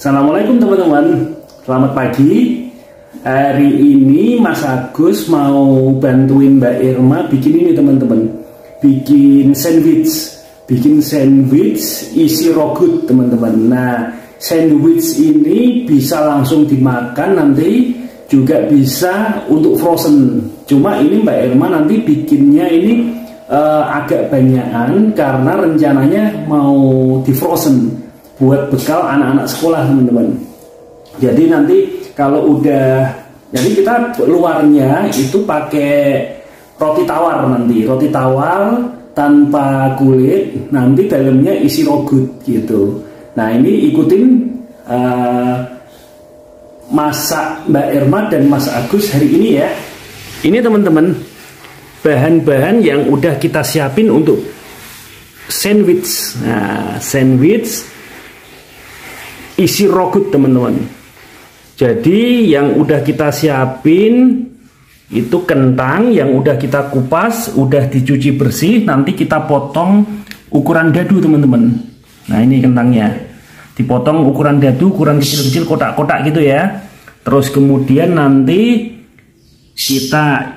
Assalamualaikum teman-teman, selamat pagi. Hari ini Mas Agus mau bantuin Mbak Irma bikin ini teman-teman. Bikin sandwich isi rogut teman-teman. Nah, sandwich ini bisa langsung dimakan, nanti juga bisa untuk frozen. Cuma ini Mbak Irma nanti bikinnya ini agak banyakan karena rencananya mau di frozen buat bekal anak-anak sekolah teman-teman. Jadi nanti kalau udah, jadi kita luarnya itu pakai roti tawar, nanti roti tawar tanpa kulit, nanti dalamnya isi rogut gitu. Nah ini ikutin masak Mbak Irma dan Mas Agus hari ini ya. Ini teman-teman, bahan-bahan yang udah kita siapin untuk sandwich. Nah, sandwich isi rogut teman-teman. Jadi yang udah kita siapin itu kentang yang udah kita kupas, udah dicuci bersih, nanti kita potong ukuran dadu teman-teman. Nah ini kentangnya dipotong ukuran dadu, ukuran kecil-kecil, kotak-kotak gitu ya. Terus kemudian nanti kita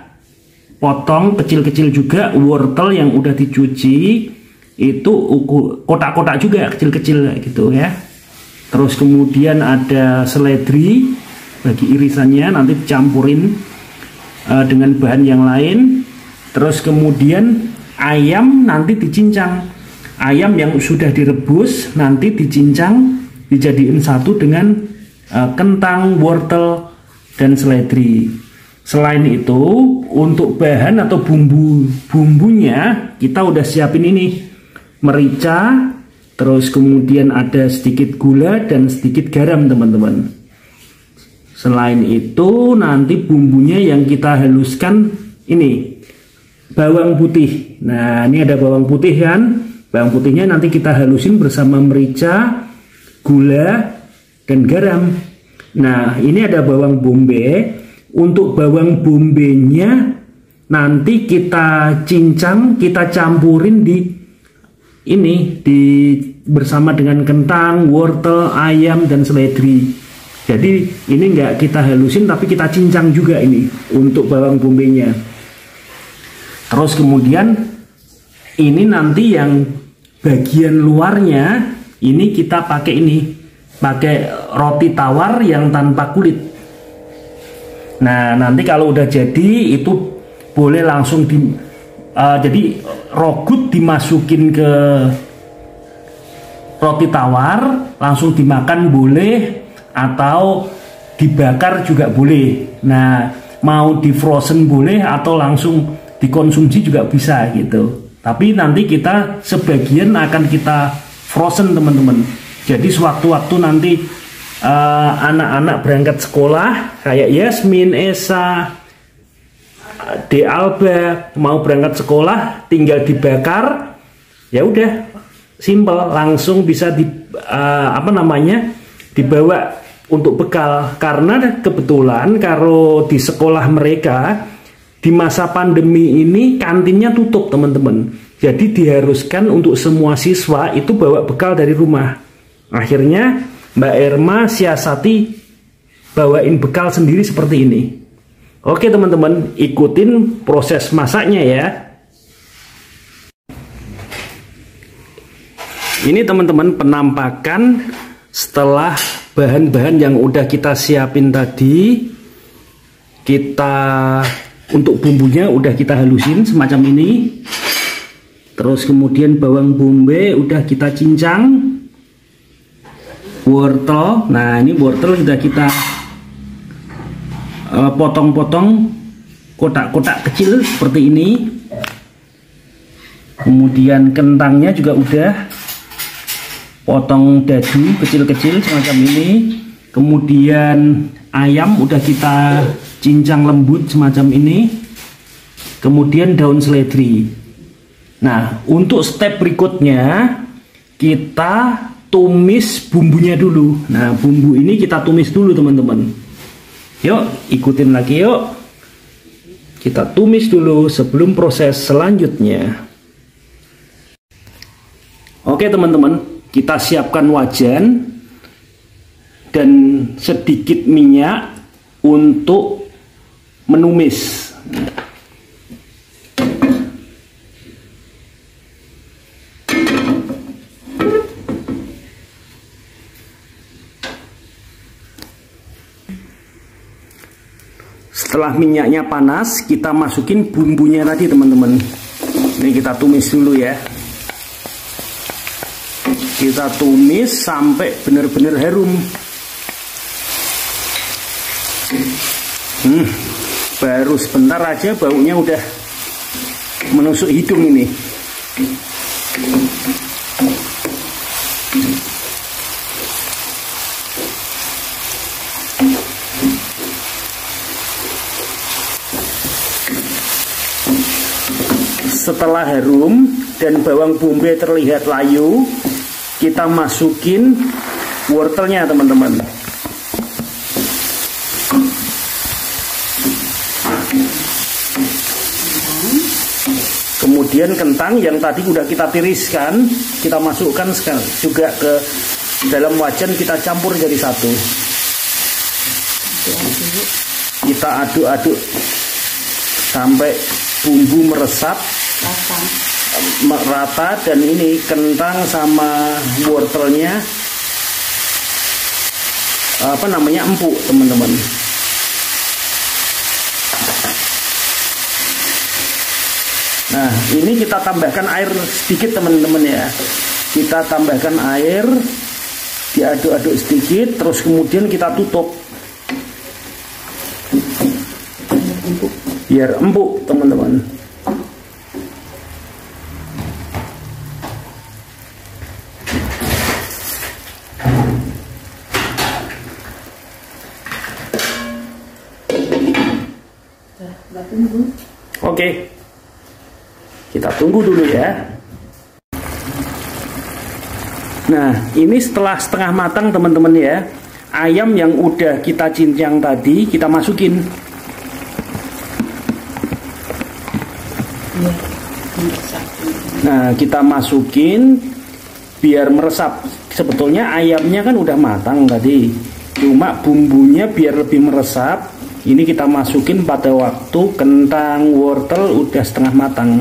potong kecil-kecil juga wortel yang udah dicuci, itu kotak-kotak juga kecil-kecil gitu ya. Terus kemudian ada seledri bagi irisannya, nanti dicampurin dengan bahan yang lain. Terus kemudian ayam nanti dicincang. Ayam yang sudah direbus nanti dicincang, dijadiin satu dengan kentang, wortel, dan seledri. Selain itu, untuk bahan atau bumbunya kita udah siapin ini, merica, terus kemudian ada sedikit gula dan sedikit garam teman-teman. Selain itu nanti bumbunya yang kita haluskan ini bawang putih. Nah ini ada bawang putih kan, bawang putihnya nanti kita halusin bersama merica, gula, dan garam. Nah ini ada bawang bombay. Untuk bawang bombay-nya nanti kita cincang, kita campurin bersama dengan kentang, wortel, ayam, dan seledri. Jadi ini enggak kita halusin tapi kita cincang juga ini untuk bawang bombay-nya. Terus kemudian ini nanti yang bagian luarnya ini kita pakai roti tawar yang tanpa kulit. Nah nanti kalau udah jadi itu boleh langsung jadi rogut dimasukin ke roti tawar, langsung dimakan boleh, atau dibakar juga boleh. Nah mau di frozen boleh atau langsung dikonsumsi juga bisa gitu. Tapi nanti kita sebagian akan kita frozen teman-teman. Jadi sewaktu-waktu nanti anak-anak berangkat sekolah kayak Yasmin, Esa, De Alba mau berangkat sekolah tinggal dibakar, ya udah simple, langsung bisa dibawa untuk bekal. Karena kebetulan kalau di sekolah mereka di masa pandemi ini kantinnya tutup teman-teman, jadi diharuskan untuk semua siswa itu bawa bekal dari rumah. Akhirnya Mbak Irma siasati bawain bekal sendiri seperti ini. Oke teman-teman, ikutin proses masaknya ya. Ini teman-teman penampakan setelah bahan-bahan yang udah kita siapin tadi. Untuk bumbunya udah kita halusin semacam ini. Terus kemudian bawang bombay udah kita cincang. Wortel, nah ini wortel sudah kita potong-potong kotak-kotak kecil seperti ini. Kemudian kentangnya juga udah potong dadu kecil-kecil semacam ini. Kemudian ayam udah kita cincang lembut semacam ini. Kemudian daun seledri. Nah untuk step berikutnya kita tumis bumbunya dulu. Nah bumbu ini kita tumis dulu teman-teman. Yuk ikutin lagi yuk. Kita tumis dulu sebelum proses selanjutnya. Oke teman-teman, kita siapkan wajan. dan sedikit minyak untuk menumis. Setelah minyaknya panas, kita masukin bumbunya tadi teman-teman. Ini kita tumis dulu ya. Kita tumis sampai benar-benar harum. Baru sebentar aja baunya udah menusuk hidung ini. Setelah harum dan bawang bombay terlihat layu, kita masukin wortelnya teman-teman. Kemudian kentang yang tadi udah kita tiriskan, kita masukkan juga ke dalam wajan, kita campur jadi satu. Kita aduk-aduk sampai bumbu meresap rata, dan ini kentang sama wortelnya empuk teman-teman. Nah, ini kita tambahkan air sedikit teman-teman ya. Kita tambahkan air, diaduk-aduk sedikit, terus kemudian kita tutup biar empuk teman-teman. Oke, kita tunggu dulu ya. Nah, ini setelah setengah matang teman-teman ya. Ayam yang udah kita cincang tadi kita masukin. Nah, kita masukin biar meresap. Sebetulnya ayamnya kan udah matang tadi, cuma bumbunya biar lebih meresap. Ini kita masukin pada waktu kentang wortel udah setengah matang.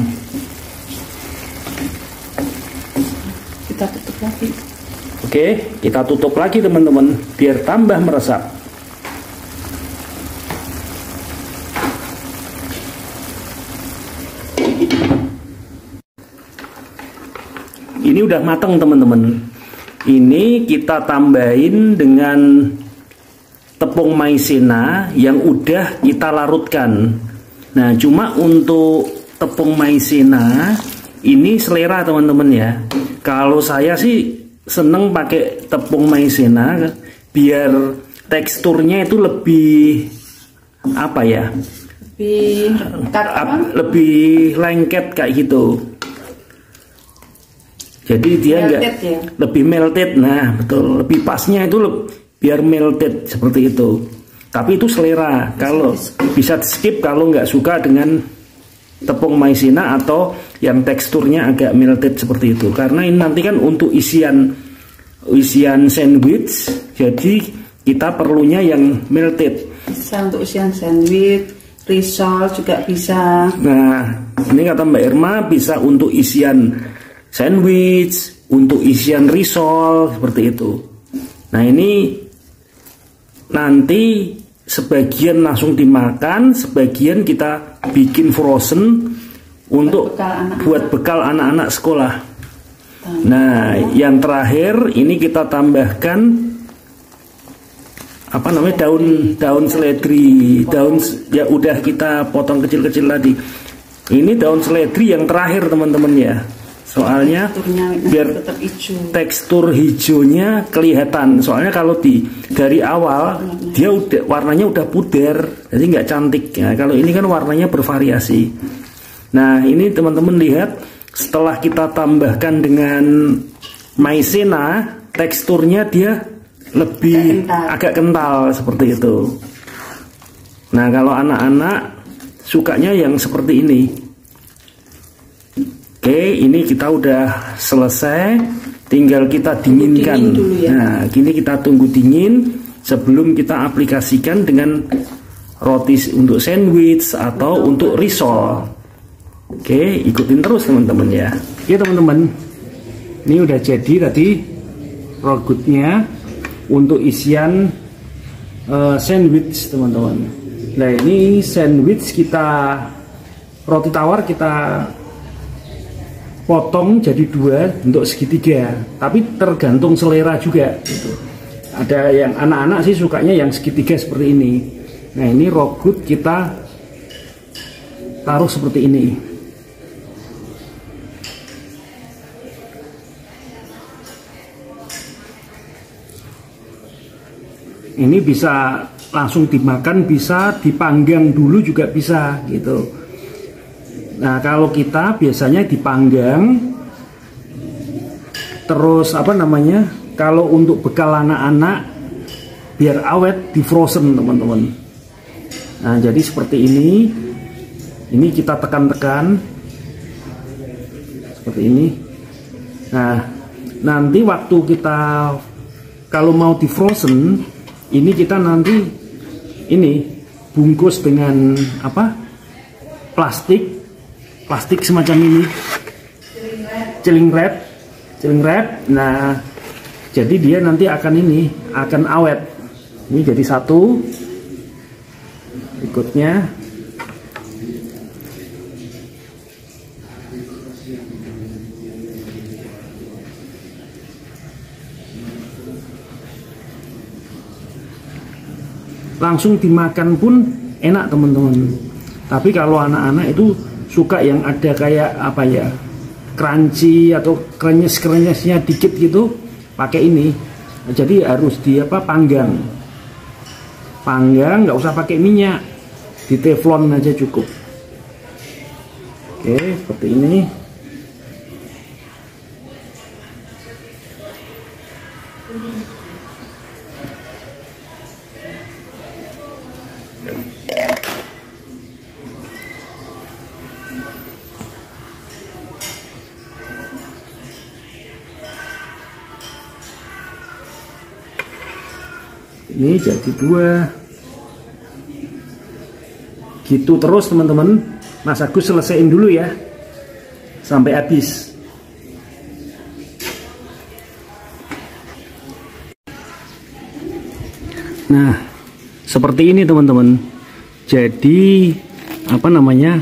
Kita tutup lagi. Oke, kita tutup lagi teman-teman biar tambah meresap. Ini udah matang teman-teman. Ini kita tambahin dengan tepung maizena yang udah kita larutkan. Nah, cuma untuk tepung maizena ini selera teman-teman ya. Kalau saya sih seneng pakai tepung maizena biar teksturnya itu lebih lebih lengket kayak gitu. Jadi dia enggak ya? Lebih melted. Nah, betul. Lebih pasnya itu biar melted seperti itu. Tapi itu selera. Kalau bisa skip kalau nggak suka dengan tepung maizena atau yang teksturnya agak melted seperti itu. Karena ini nanti kan untuk isian sandwich. Jadi kita perlunya yang melted. Bisa untuk isian sandwich, risol juga bisa. Nah, ini kata Mbak Irma bisa untuk isian sandwich, untuk isian risol seperti itu. Nah, ini nanti sebagian langsung dimakan, sebagian kita bikin frozen untuk buat bekal anak-anak sekolah. Nah, yang terakhir ini kita tambahkan daun seledri, ya udah kita potong kecil-kecil tadi. Ini daun seledri yang terakhir teman-teman ya. Soalnya biar tekstur hijaunya kelihatan. Soalnya kalau dari awal dia warnanya udah pudar, jadi nggak cantik ya. Kalau ini kan warnanya bervariasi. Nah, ini teman-teman lihat, setelah kita tambahkan dengan maizena, teksturnya dia lebih agak kental seperti itu. Nah, kalau anak-anak sukanya yang seperti ini. Oke, ini kita udah selesai. tinggal kita dinginkan. Dingin dulu ya. Nah, kini kita tunggu dingin sebelum kita aplikasikan dengan roti untuk sandwich atau untuk risol. Oke, ikutin terus teman-teman ya. Oke teman-teman, ini udah jadi tadi rogutnya untuk isian sandwich teman-teman. Nah ini sandwich kita, roti tawar kita potong jadi 2 untuk segitiga, tapi tergantung selera juga gitu. Ada yang anak-anak sih sukanya yang segitiga seperti ini. Nah ini rogut kita taruh seperti ini. Ini bisa langsung dimakan, bisa dipanggang dulu juga bisa gitu. Nah kalau kita biasanya dipanggang, terus apa namanya, kalau untuk bekal anak-anak biar awet di frozen teman-teman. Nah jadi seperti ini kita tekan-tekan seperti ini. Nah nanti waktu kita kalau mau di frozen, ini kita nanti ini bungkus dengan apa, plastik semacam ini, cling wrap. Nah jadi dia nanti akan awet. Ini jadi satu, berikutnya langsung dimakan pun enak teman-teman. Tapi kalau anak-anak itu suka yang ada kayak apa ya, crunchy atau krenyes-krenyesnya dikit gitu, pakai ini. Jadi harus panggang, nggak usah pakai minyak, di teflon aja cukup. Oke seperti ini. Ini jadi 2 gitu terus teman-teman. Mas Agus selesaiin dulu ya sampai habis. Nah seperti ini teman-teman. Jadi apa namanya,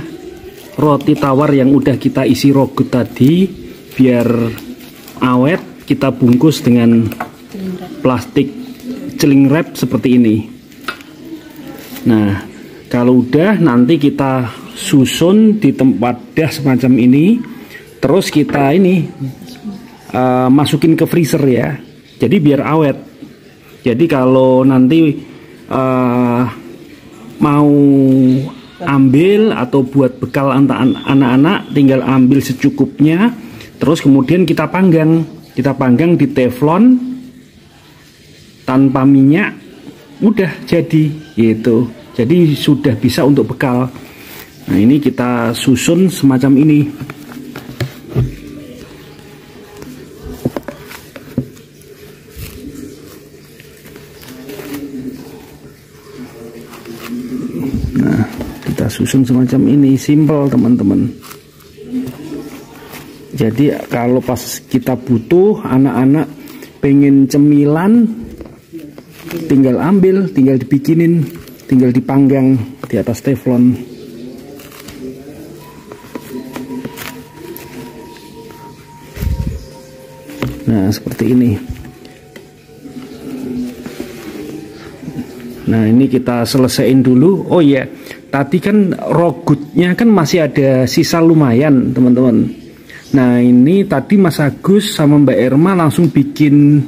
roti tawar yang udah kita isi rogut tadi biar awet, kita bungkus dengan plastik cling wrap seperti ini. Nah kalau udah nanti kita susun di tempat wadah semacam ini, terus kita masukin ke freezer ya, jadi biar awet. Jadi kalau nanti mau ambil atau buat bekal anak-anak, tinggal ambil secukupnya, terus kemudian kita panggang di teflon tanpa minyak, udah jadi gitu. Jadi sudah bisa untuk bekal. Nah ini kita susun semacam ini. Nah kita susun semacam ini, simple teman-teman. Jadi kalau pas kita butuh, anak-anak pengen cemilan, tinggal ambil, tinggal dibikinin, tinggal dipanggang di atas teflon. Nah seperti ini. Nah ini kita selesaiin dulu. Oh iya, tadi kan rogutnya kan masih ada sisa lumayan teman-teman. Nah ini tadi Mas Agus sama Mbak Irma langsung bikin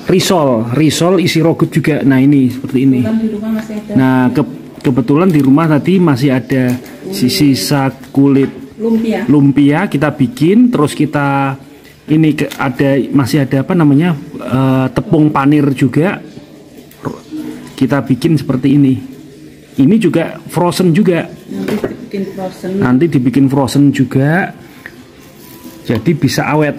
risol isi rogut juga. Nah ini seperti ini. Nah kebetulan di rumah tadi masih ada sisa kulit lumpia kita bikin, terus kita masih ada apa namanya, tepung panir juga kita bikin seperti ini. Ini juga frozen juga. Nanti dibikin frozen juga. Jadi bisa awet.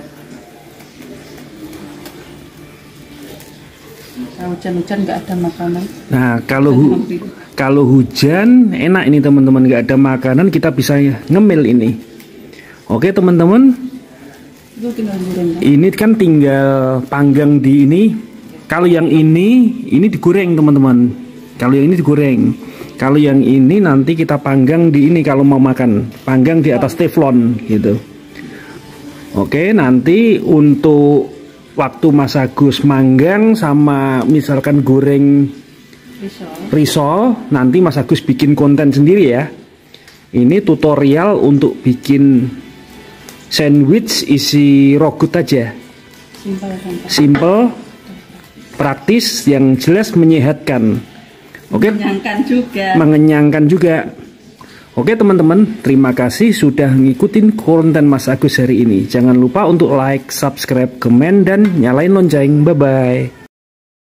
Hujan-hujan nggak ada makanan. Nah, kalau hujan enak ini teman-teman, nggak ada makanan kita bisa ngemil ini. Oke teman-teman, ini kan tinggal panggang di ini. Kalau yang ini digoreng teman-teman. Kalau yang ini digoreng. Kalau yang ini nanti kita panggang di ini kalau mau makan, panggang di atas teflon gitu. Oke, nanti untuk waktu Mas Agus manggang sama misalkan goreng risol, nanti Mas Agus bikin konten sendiri ya. Ini tutorial untuk bikin sandwich isi rogut aja. Simple, praktis, yang jelas menyehatkan. Oke. Mengenyangkan juga. Oke teman-teman, terima kasih sudah ngikutin konten Mas Agus hari ini. Jangan lupa untuk like, subscribe, komen, dan nyalain lonceng. Bye-bye.